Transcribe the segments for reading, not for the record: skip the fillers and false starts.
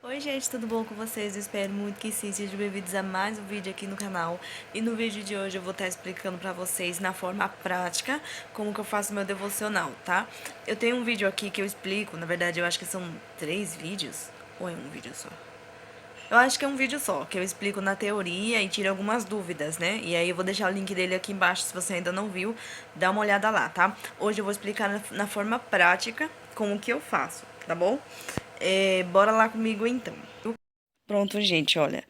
Oi gente, tudo bom com vocês? Eu espero muito que sim, sejam bem-vindos a mais um vídeo aqui no canal. E no vídeo de hoje eu vou estar explicando pra vocês na forma prática como que eu faço meu devocional, tá? Eu tenho um vídeo aqui que eu explico, na verdade eu acho que são 3 vídeos, ou é um vídeo só? Eu acho que é um vídeo só, que eu explico na teoria e tiro algumas dúvidas, né? E aí eu vou deixar o link dele aqui embaixo, se você ainda não viu, dá uma olhada lá, tá? Hoje eu vou explicar na forma prática como que eu faço, tá bom? Bora lá comigo então. Pronto, gente, olha.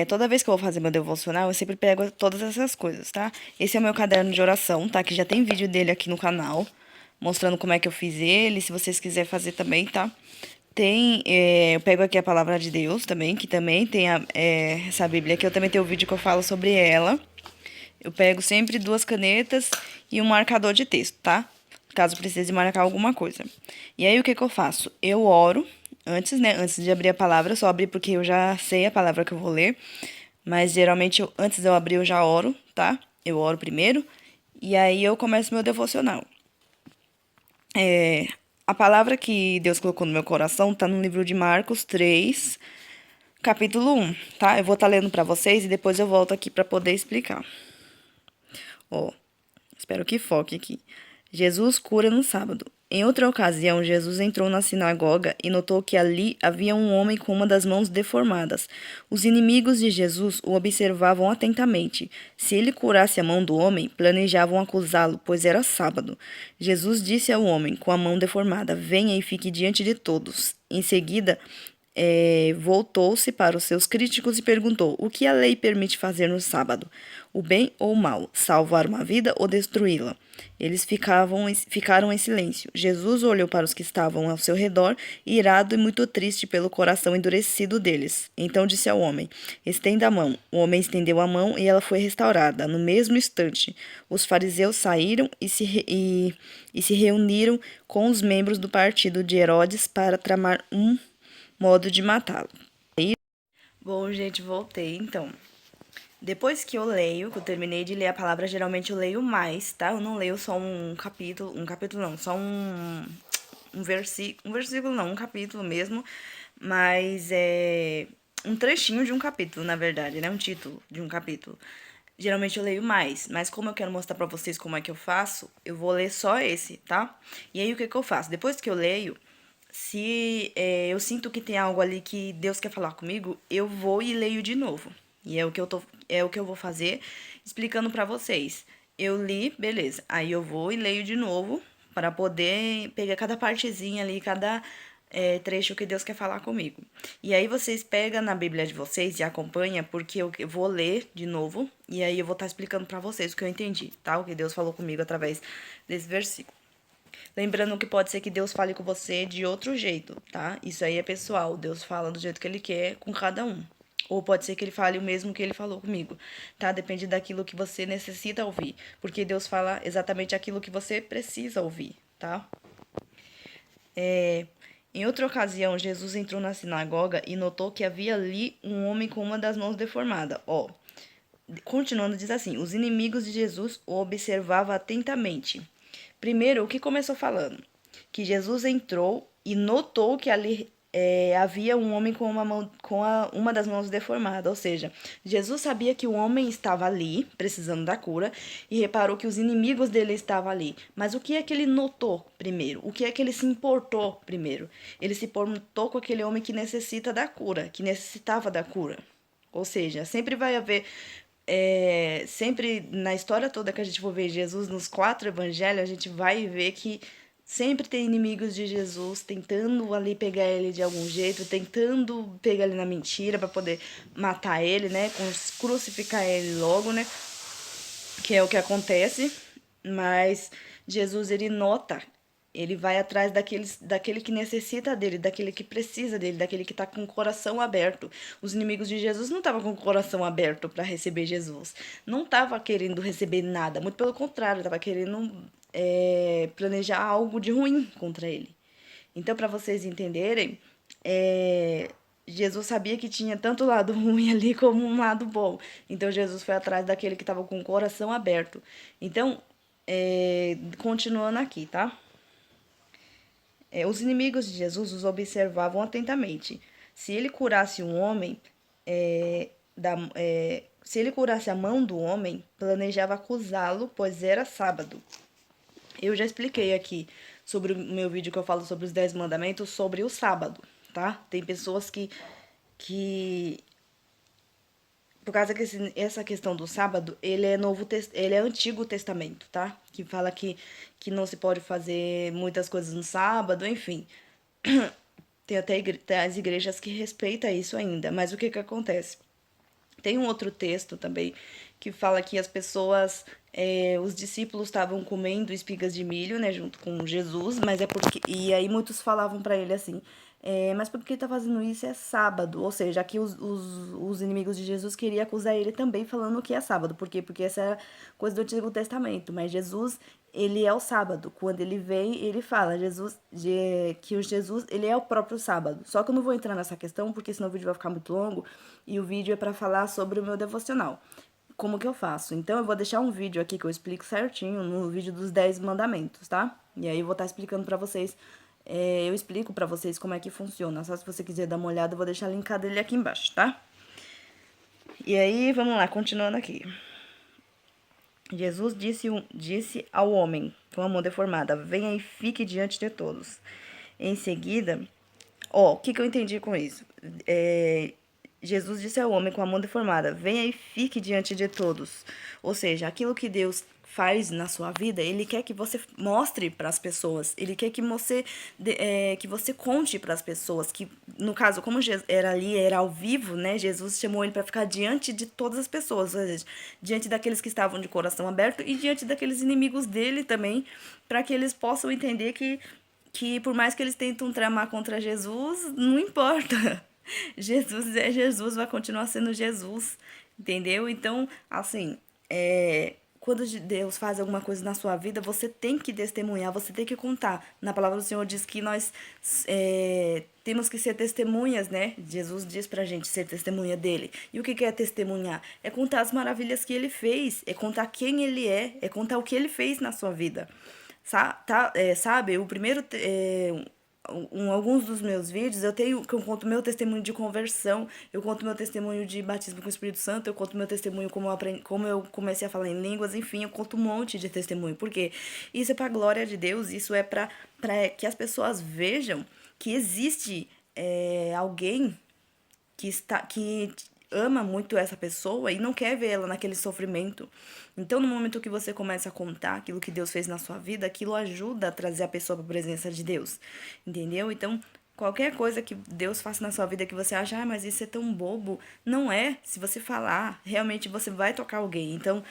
Toda vez que eu vou fazer meu devocional, eu sempre pego todas essas coisas, tá? Esse é o meu caderno de oração, tá? Que já tem vídeo dele aqui no canal, mostrando como é que eu fiz ele, se vocês quiserem fazer também, tá? Eu pego aqui a palavra de Deus também, que também tem essa Bíblia aqui. Eu também tenho um vídeo que eu falo sobre ela. Eu pego sempre 2 canetas e um marcador de texto, tá? Caso precise marcar alguma coisa. E aí, o que que eu faço? Eu oro antes, né? Antes de abrir a palavra, eu só abri porque eu já sei a palavra que eu vou ler. Mas geralmente, antes de eu abrir, eu já oro, tá? Eu oro primeiro. E aí, eu começo meu devocional. A palavra que Deus colocou no meu coração tá no livro de Marcos 3, capítulo 1, tá? Eu vou estar lendo pra vocês e depois eu volto aqui pra poder explicar. Ó, espero que foque aqui. Jesus cura no sábado. Em outra ocasião, Jesus entrou na sinagoga e notou que ali havia um homem com uma das mãos deformadas. Os inimigos de Jesus o observavam atentamente. Se ele curasse a mão do homem, planejavam acusá-lo, pois era sábado. Jesus disse ao homem com a mão deformada: Venha e fique diante de todos. Em seguida, voltou-se para os seus críticos e perguntou: O que a lei permite fazer no sábado? O bem ou o mal? Salvar uma vida ou destruí-la? Eles ficaram em silêncio. Jesus olhou para os que estavam ao seu redor, irado e muito triste pelo coração endurecido deles. Então disse ao homem: Estenda a mão. O homem estendeu a mão e ela foi restaurada. No mesmo instante, os fariseus saíram e se reuniram com os membros do partido de Herodes para tramar um modo de matá-lo. Bom, gente, voltei então. Depois que eu leio, que eu terminei de ler a palavra, geralmente eu leio mais, tá? Eu não leio só um capítulo não, só um versículo não, um capítulo mesmo, mas é um trechinho de um capítulo, na verdade, né? Um título de um capítulo. Geralmente eu leio mais, mas como eu quero mostrar pra vocês como é que eu faço, eu vou ler só esse, tá? E aí o que que eu faço? Depois que eu leio, se eu sinto que tem algo ali que Deus quer falar comigo, eu vou e leio de novo. E é o que eu vou fazer explicando pra vocês. Eu li, beleza. Aí eu vou e leio de novo para poder pegar cada partezinha ali, cada trecho que Deus quer falar comigo. E aí vocês pegam na Bíblia de vocês e acompanha, porque eu vou ler de novo e aí eu vou estar explicando pra vocês o que eu entendi, tá? O que Deus falou comigo através desse versículo. Lembrando que pode ser que Deus fale com você de outro jeito, tá? Isso aí é pessoal. Deus fala do jeito que ele quer com cada um. Ou pode ser que ele fale o mesmo que ele falou comigo, tá? Depende daquilo que você necessita ouvir. Porque Deus fala exatamente aquilo que você precisa ouvir, tá? Em outra ocasião, Jesus entrou na sinagoga e notou que havia ali um homem com uma das mãos deformada. Ó, continuando, diz assim: os inimigos de Jesus o observavam atentamente. Primeiro, o que começou falando? Que Jesus entrou e notou que ali havia um homem com uma das mãos deformada. Ou seja, Jesus sabia que o homem estava ali, precisando da cura, e reparou que os inimigos dele estavam ali. Mas o que é que ele notou primeiro? O que é que ele se importou primeiro? Ele se importou com aquele homem que necessita da cura, que necessitava da cura. Ou seja, sempre vai haver sempre na história toda que a gente for ver Jesus nos 4 evangelhos, a gente vai ver que sempre tem inimigos de Jesus tentando ali pegar ele de algum jeito, tentando pegar ele na mentira para poder matar ele, né? Crucificar ele logo, né? Que é o que acontece. Mas Jesus, ele nota, ele vai atrás daquele que necessita dele, daquele que precisa dele, daquele que está com o coração aberto. Os inimigos de Jesus não estavam com o coração aberto para receber Jesus. Não estava querendo receber nada, muito pelo contrário, estava querendo planejar algo de ruim contra ele. Então, para vocês entenderem, Jesus sabia que tinha tanto lado ruim ali como um lado bom. Então, Jesus foi atrás daquele que estava com o coração aberto. Então, continuando aqui, tá? Os inimigos de Jesus os observavam atentamente. Se ele curasse um homem, se ele curasse a mão do homem, planejava acusá-lo, pois era sábado. Eu já expliquei aqui sobre o meu vídeo que eu falo sobre os 10 mandamentos, sobre o sábado, tá? Tem pessoas que por causa que essa questão do sábado, ele é Antigo Testamento, tá? Que fala que não se pode fazer muitas coisas no sábado, enfim. Tem até tem as igrejas que respeitam isso ainda. Mas o que que acontece? Tem um outro texto também que fala que as pessoas, os discípulos estavam comendo espigas de milho, né, junto com Jesus, mas é porque e aí muitos falavam para ele assim, mas por que tá fazendo isso? É sábado. Ou seja, aqui os inimigos de Jesus queriam acusar ele também falando que é sábado. Por quê? Porque essa era coisa do Antigo Testamento. Mas Jesus, ele é o sábado. Quando ele vem, ele fala que o Jesus, ele é o próprio sábado. Só que eu não vou entrar nessa questão, porque senão o vídeo vai ficar muito longo. E o vídeo é para falar sobre o meu devocional. Como que eu faço? Então, eu vou deixar um vídeo aqui que eu explico certinho, no vídeo dos 10 mandamentos, tá? E aí eu vou estar explicando pra vocês, eu explico pra vocês como é que funciona. Só se você quiser dar uma olhada, eu vou deixar linkado ele aqui embaixo, tá? E aí, vamos lá, continuando aqui. Jesus disse ao homem com a mão deformada: venha e fique diante de todos. Em seguida, o que eu entendi com isso? Jesus disse ao homem com a mão deformada: venha e fique diante de todos. Ou seja, aquilo que Deus faz na sua vida, Ele quer que você mostre para as pessoas. Ele quer que você conte para as pessoas. Que, no caso, como era ali, era ao vivo, né? Jesus chamou ele para ficar diante de todas as pessoas. Ou seja, diante daqueles que estavam de coração aberto e diante daqueles inimigos dele também, para que eles possam entender que por mais que eles tentam tramar contra Jesus, não importa. Jesus é Jesus, vai continuar sendo Jesus, entendeu? Então, assim, quando Deus faz alguma coisa na sua vida, você tem que testemunhar, você tem que contar. Na palavra do Senhor diz que nós temos que ser testemunhas, né? Jesus diz pra gente ser testemunha dele. E o que é testemunhar? É contar as maravilhas que ele fez, é contar quem ele é contar o que ele fez na sua vida. Sabe, o primeiro alguns dos meus vídeos eu conto meu testemunho de conversão, eu conto meu testemunho de batismo com o Espírito Santo, eu conto meu testemunho como eu comecei a falar em línguas, enfim, eu conto um monte de testemunho. Porque isso é para a glória de Deus, isso é para que as pessoas vejam que existe alguém que ama muito essa pessoa e não quer ver ela naquele sofrimento. Então, no momento que você começa a contar aquilo que Deus fez na sua vida, aquilo ajuda a trazer a pessoa para a presença de Deus. Entendeu? Então, qualquer coisa que Deus faça na sua vida que você acha, mas isso é tão bobo, não é. Se você falar, realmente você vai tocar alguém. Então,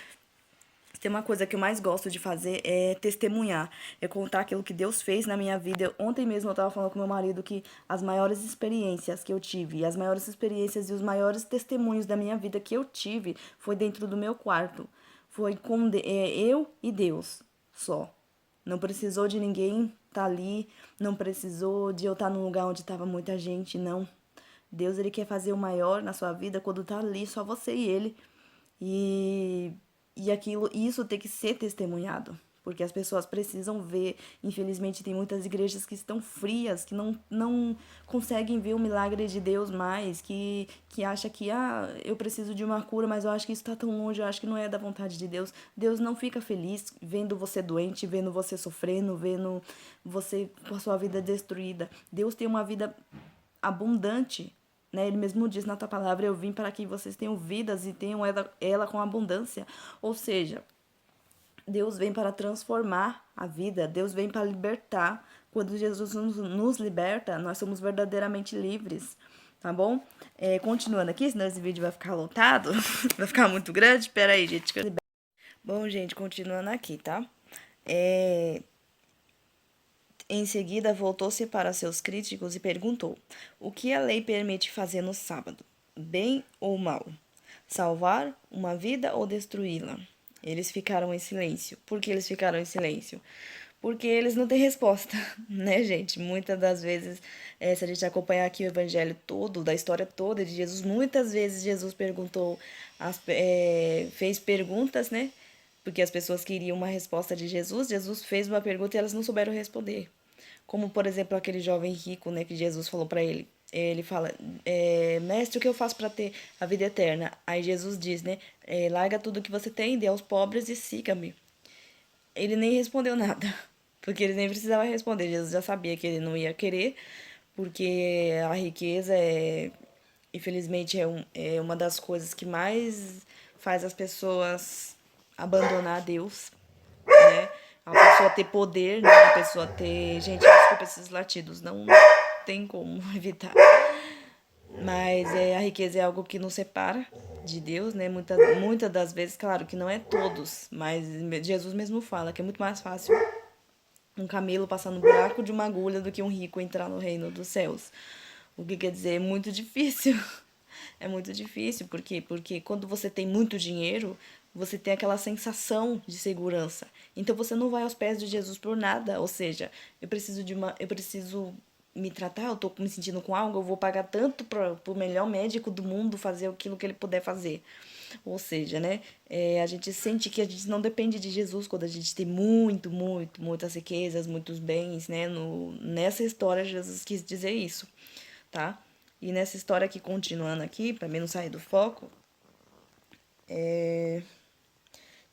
tem uma coisa que eu mais gosto de fazer é testemunhar, é contar aquilo que Deus fez na minha vida. Ontem mesmo eu estava falando com meu marido que as maiores experiências que eu tive, as maiores experiências e os maiores testemunhos da minha vida que eu tive foi dentro do meu quarto. Foi com eu e Deus só. Não precisou de ninguém estar ali, não precisou de eu estar num lugar onde estava muita gente, não. Deus, ele quer fazer o maior na sua vida quando tá ali só você e ele. E isso tem que ser testemunhado, porque as pessoas precisam ver. Infelizmente, tem muitas igrejas que estão frias, que não conseguem ver o milagre de Deus mais, que acha que, eu preciso de uma cura, mas eu acho que isso está tão longe, eu acho que não é da vontade de Deus. Deus não fica feliz vendo você doente, vendo você sofrendo, vendo você com a sua vida destruída. Deus tem uma vida abundante, né? Ele mesmo diz na tua palavra: eu vim para que vocês tenham vidas e tenham ela com abundância. Ou seja, Deus vem para transformar a vida, Deus vem para libertar. Quando Jesus nos liberta, nós somos verdadeiramente livres, tá bom? Continuando aqui, senão esse vídeo vai ficar lotado, vai ficar muito grande. Espera aí, gente. Bom, gente, continuando aqui, tá? Em seguida, voltou-se para seus críticos e perguntou: o que a lei permite fazer no sábado? Bem ou mal? Salvar uma vida ou destruí-la? Eles ficaram em silêncio. Por que eles ficaram em silêncio? Porque eles não têm resposta, né, gente? Muitas das vezes, se a gente acompanhar aqui o evangelho todo, da história toda de Jesus, muitas vezes Jesus perguntou, fez perguntas, né? Porque as pessoas queriam uma resposta de Jesus. Jesus fez uma pergunta e elas não souberam responder. Como, por exemplo, aquele jovem rico, né, que Jesus falou para ele: ele fala, mestre, o que eu faço para ter a vida eterna? Aí Jesus diz, né, larga tudo que você tem, dê aos pobres e siga-me. Ele nem respondeu nada, porque ele nem precisava responder. Jesus já sabia que ele não ia querer, porque a riqueza infelizmente, é uma das coisas que mais faz as pessoas abandonar Deus, né? A pessoa ter poder, né? A pessoa ter. Gente, desculpa esses latidos, não tem como evitar. Mas a riqueza é algo que nos separa de Deus, né? Muitas das vezes, claro que não é todos, mas Jesus mesmo fala que é muito mais fácil um camelo passar no buraco de uma agulha do que um rico entrar no reino dos céus. O que quer dizer, é muito difícil. É muito difícil, por quê? Porque quando você tem muito dinheiro, você tem aquela sensação de segurança. Então você não vai aos pés de Jesus por nada, ou seja, eu preciso me tratar, eu tô me sentindo com algo, eu vou pagar tanto para o melhor médico do mundo fazer aquilo que ele puder fazer. Ou seja, né, a gente sente que a gente não depende de Jesus quando a gente tem muitas riquezas, muitos bens, né? Nessa história, Jesus quis dizer isso, tá? E nessa história aqui, continuando aqui, para mim não sair do foco,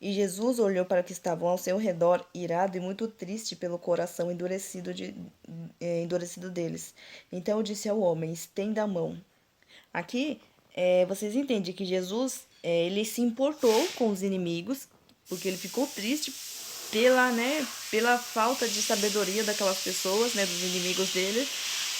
e Jesus olhou para o que estavam ao seu redor, irado e muito triste pelo coração endurecido deles. Então disse ao homem: estenda a mão. Aqui, vocês entendem que Jesus, ele se importou com os inimigos, porque ele ficou triste pela falta de sabedoria daquelas pessoas, né, dos inimigos dele,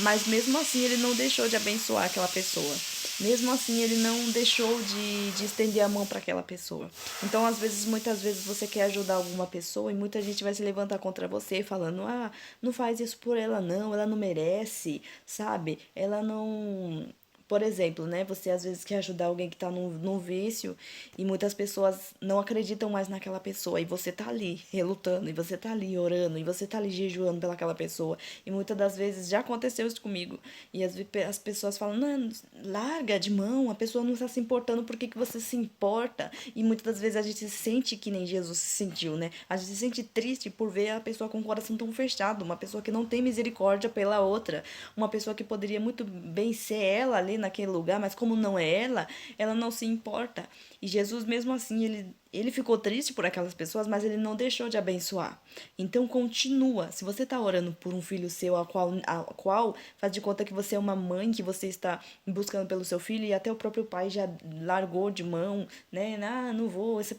mas mesmo assim ele não deixou de abençoar aquela pessoa. Mesmo assim ele não deixou de estender a mão para aquela pessoa. Então, muitas vezes você quer ajudar alguma pessoa e muita gente vai se levantar contra você falando: "Ah, não faz isso por ela não merece", sabe? Ela não, por exemplo, né? Você às vezes quer ajudar alguém que tá num vício e muitas pessoas não acreditam mais naquela pessoa. E você tá ali relutando, e você tá ali orando, e você tá ali jejuando pelaquela pessoa. E muitas das vezes já aconteceu isso comigo. E as pessoas falam: não, larga de mão, a pessoa não está se importando, por que você se importa? E muitas das vezes a gente se sente que nem Jesus se sentiu, né? A gente se sente triste por ver a pessoa com o coração tão fechado, uma pessoa que não tem misericórdia pela outra, uma pessoa que poderia muito bem ser ela ali naquele lugar, mas como não é ela não se importa. E Jesus, mesmo assim, ele ficou triste por aquelas pessoas, mas ele não deixou de abençoar. Então, continua. Se você está orando por um filho seu, a qual faz de conta que você é uma mãe, que você está buscando pelo seu filho, e até o próprio pai já largou de mão, né? Ah, não vou, esse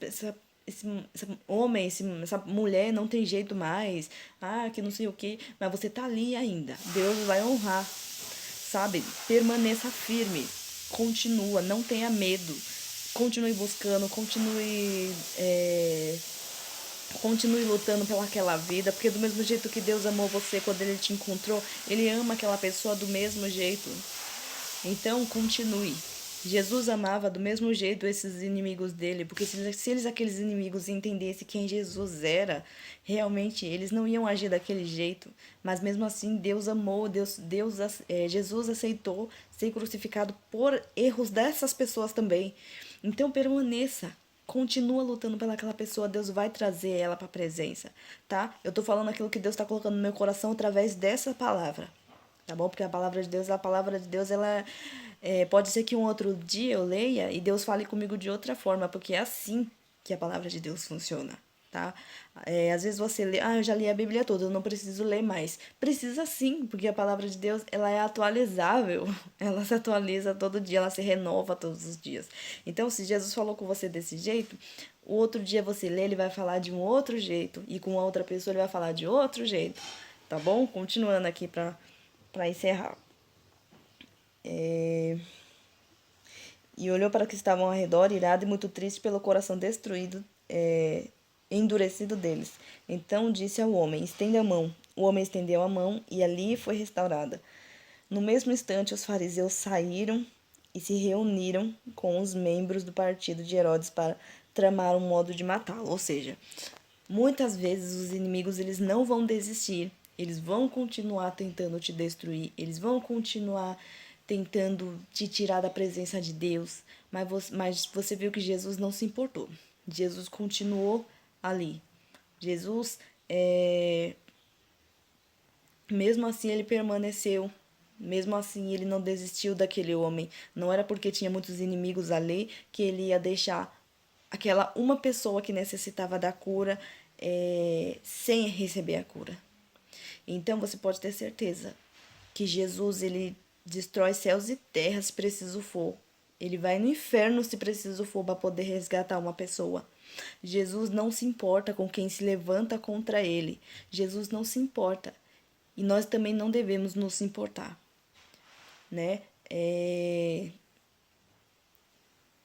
homem, essa mulher não tem jeito mais, que não sei o que, mas você tá ali ainda. Deus vai honrar, sabe? Permaneça firme, continua, não tenha medo, continue buscando, continue lutando pelaquela vida, porque do mesmo jeito que Deus amou você quando Ele te encontrou, Ele ama aquela pessoa do mesmo jeito. Então, continue. Jesus amava do mesmo jeito esses inimigos dele, porque se eles, aqueles inimigos, entendessem quem Jesus era, realmente eles não iam agir daquele jeito. Mas mesmo assim, Deus amou, Jesus aceitou ser crucificado por erros dessas pessoas também. Então, permaneça. Continua lutando pelaquela pessoa, Deus vai trazer ela para a presença, tá? Eu tô falando aquilo que Deus está colocando no meu coração através dessa palavra, tá bom? Porque a palavra de Deus, ela pode ser que um outro dia eu leia e Deus fale comigo de outra forma, porque é assim que a palavra de Deus funciona, tá? Às vezes você lê, eu já li a Bíblia toda, eu não preciso ler mais. Precisa sim, porque a palavra de Deus, ela é atualizável, ela se atualiza todo dia, ela se renova todos os dias. Então, se Jesus falou com você desse jeito, o outro dia você lê, ele vai falar de um outro jeito, e com outra pessoa ele vai falar de outro jeito, tá bom? Continuando aqui para encerrar. E olhou para o que estavam ao redor, irado e muito triste pelo coração destruído, endurecido deles. Então disse ao homem: estenda a mão. O homem estendeu a mão e ali foi restaurada. No mesmo instante, os fariseus saíram e se reuniram com os membros do partido de Herodes para tramar um modo de matá-lo. Ou seja, muitas vezes os inimigos, eles não vão desistir, eles vão continuar tentando te destruir, eles vão continuar tentando te tirar da presença de Deus, mas você viu que Jesus não se importou. Jesus continuou ali. Jesus, mesmo assim, ele permaneceu Mesmo assim, ele não desistiu daquele homem. Não era porque tinha muitos inimigos ali que ele ia deixar aquela uma pessoa que necessitava da cura sem receber a cura. Então você pode ter certeza que Jesus ele destrói céus e terras se preciso for. Ele vai no inferno se preciso for para poder resgatar uma pessoa. Jesus não se importa com quem se levanta contra ele. Jesus não se importa. E nós também não devemos nos importar, né?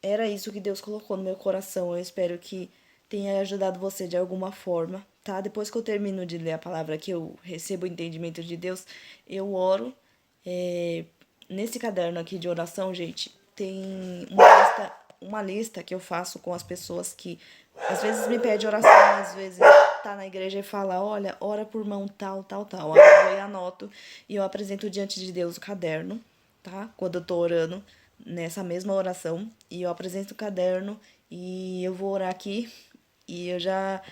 Era isso que Deus colocou no meu coração. Eu espero que tenha ajudado você de alguma forma, tá? Depois que eu termino de ler a palavra, que eu recebo o entendimento de Deus, eu oro. Nesse caderno aqui de oração, gente, tem uma lista que eu faço com as pessoas que às vezes me pede oração, às vezes tá na igreja e fala, olha, ora por mão tal, tal, tal. Aí eu vou e anoto e eu apresento diante de Deus o caderno, tá? Quando eu tô orando nessa mesma oração e eu apresento o caderno e eu vou orar aqui e eu já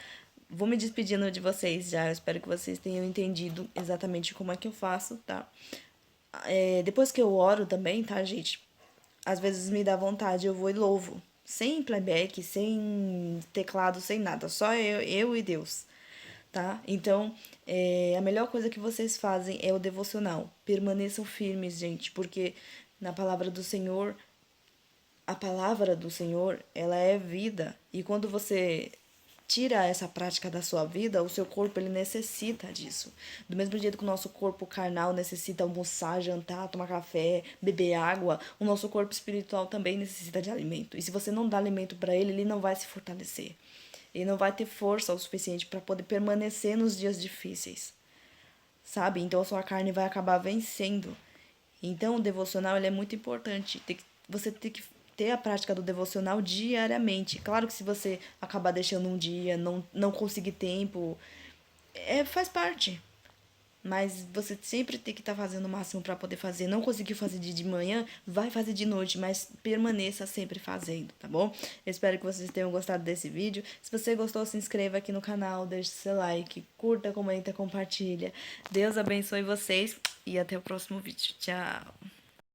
vou me despedindo de vocês já. Eu espero que vocês tenham entendido exatamente como é que eu faço, tá? Depois que eu oro também, tá, gente? Às vezes me dá vontade, eu vou e louvo. Sem playback, sem teclado, sem nada. Só eu e Deus, tá? Então, a melhor coisa que vocês fazem é o devocional. Permaneçam firmes, gente, porque na palavra do Senhor, a palavra do Senhor, ela é vida. E quando você tira essa prática da sua vida, o seu corpo ele necessita disso. Do mesmo jeito que o nosso corpo carnal necessita almoçar, jantar, tomar café, beber água, o nosso corpo espiritual também necessita de alimento. E se você não dá alimento para ele, ele não vai se fortalecer. Ele não vai ter força o suficiente para poder permanecer nos dias difíceis. Sabe? Então a sua carne vai acabar vencendo. Então o devocional ele é muito importante. Você tem que ter a prática do devocional diariamente. Claro que se você acabar deixando um dia, não conseguir tempo, faz parte. Mas você sempre tem que estar fazendo o máximo para poder fazer. Não conseguiu fazer de manhã, vai fazer de noite, mas permaneça sempre fazendo, tá bom? Eu espero que vocês tenham gostado desse vídeo. Se você gostou, se inscreva aqui no canal, deixe seu like, curta, comenta, compartilha. Deus abençoe vocês e até o próximo vídeo. Tchau!